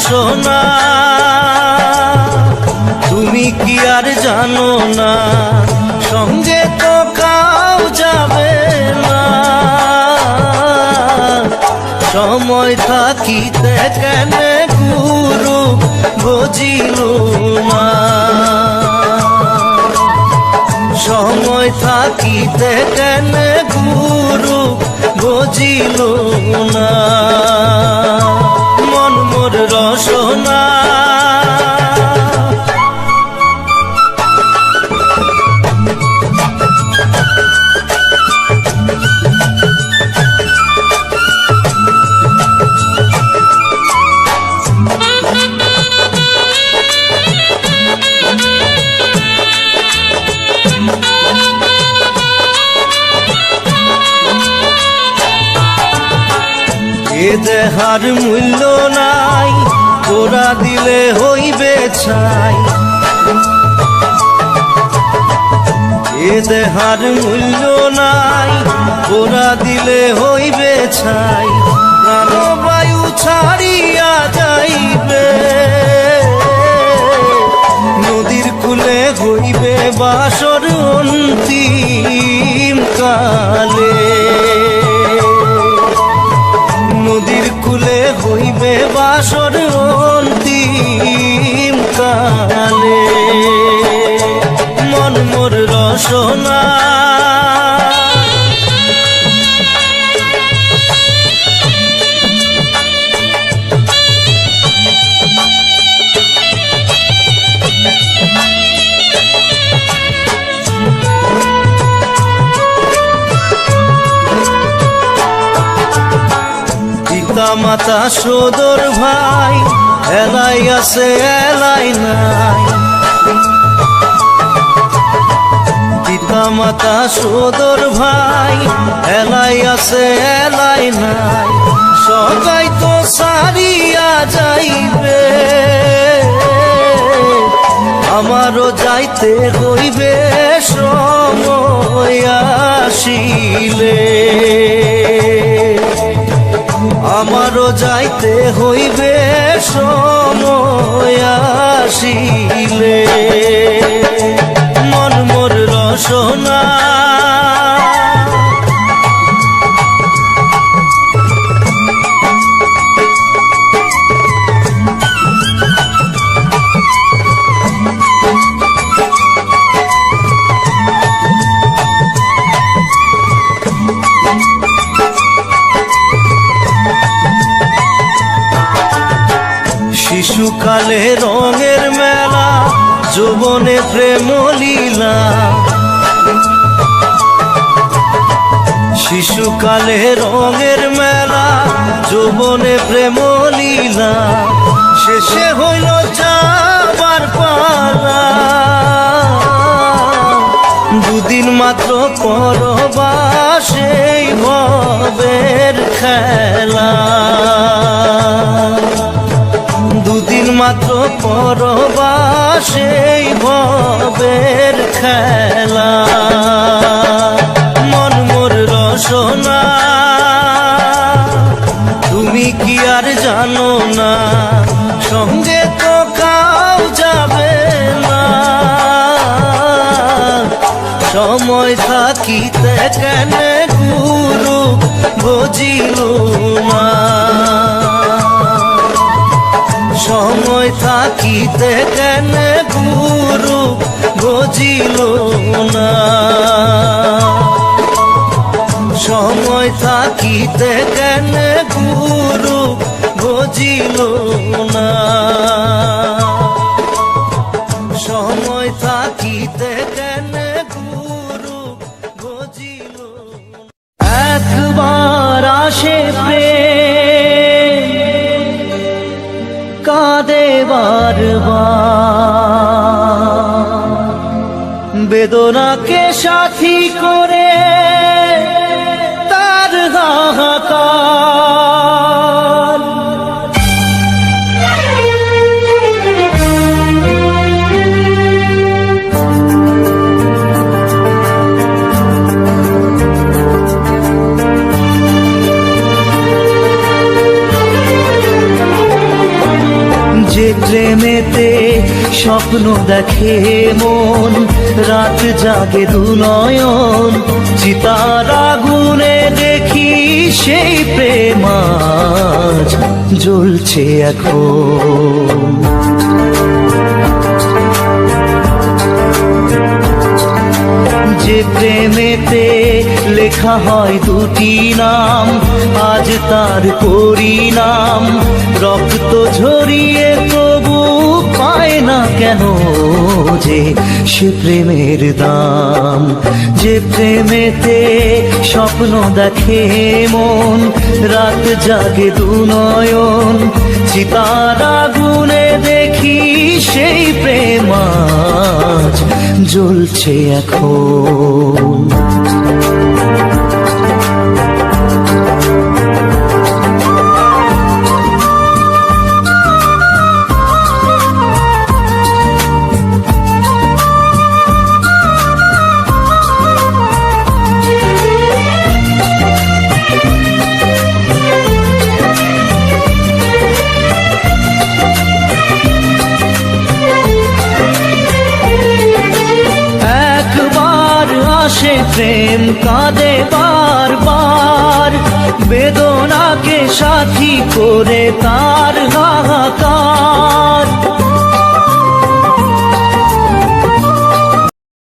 রসনা তুমি কি আর জানো না, সঙ্গে তো কাউ যাবে না। সময় থাকিতে কেন গুরু বুঝিল না, সময় থাকিতে কেন গুরু বুঝিল না। মন মোর রসনা এ দেহার মূল্য নাই, তোরা দিলে হইবে ছাই। এ দেহার মূল্য নাই, তোরা দিলে হইবে ছাই। প্রাণবায়ু ছাড়িয়া যাইবে, নদীর কূলে হইবে বাসর অন্তিম কালে। নদীর কূলে হইবে বাসর অন্তিম কালে। মন মোর রসনা পিতা মাতা সদর ভাই, এলাই আছে এলাই নাই। পিতা মাতা সদর ভাই, এলাই আছে এলাই নাই। সবাই তো সারিয়া যাইবে, আমারও যাইতে হইবে সময় আসিলে। আমারও যাইতে হইবে সময় আসিলে। মন মোর রসনা শিশুকালে রঙের মেলা, যৌবনে প্রেম লীলা। শিশুকালে রঙের মেলা, যৌবনে প্রেম লীলা। শেষে হইল যাবার পালা, দুদিন মাত্র পরবাস সেই ভবের খেলা। দুদিন মাত্র পরবাস সেই ভবের খেলা। মন মোর রসনা তুমি কি আর জানো না, সঙ্গে তো কাউ যাবে না। সময় থাকিতে কেন গুরু বুঝিল না, সময় থাকিতে কেন গুরু বুঝিল না। সময় থাকিতে কেন গুরু বুঝিল না। সময় থাকিতে কেন গুরু বুঝিল। একবার আসে প্রেম, কাঁদে বারবার, বেদনাকে সাথী করে তার হাহাকার। প্রেমেতে স্বপ্ন দেখে মন, রাত জাগে দু নয়ন, চিতার আগুনে দেখি সেই প্রেম আজ জ্বলছে এখন। যে প্রেমেতে লেখা হয় দুটি নাম, আজ তার পরিণাম রক্ত ঝরিয়ে তবু পায় না কেন যে সে প্রেমের দাম। যে প্রেমেতে স্বপ্ন দেখে মন, রাত জাগে দু নয়ন, চিতার আগুনে দেখি সেই প্রেম আজ জ্বলছে এখন। আসে প্রেম কাঁদে বারবার, বেদনাকে সাথী করে তার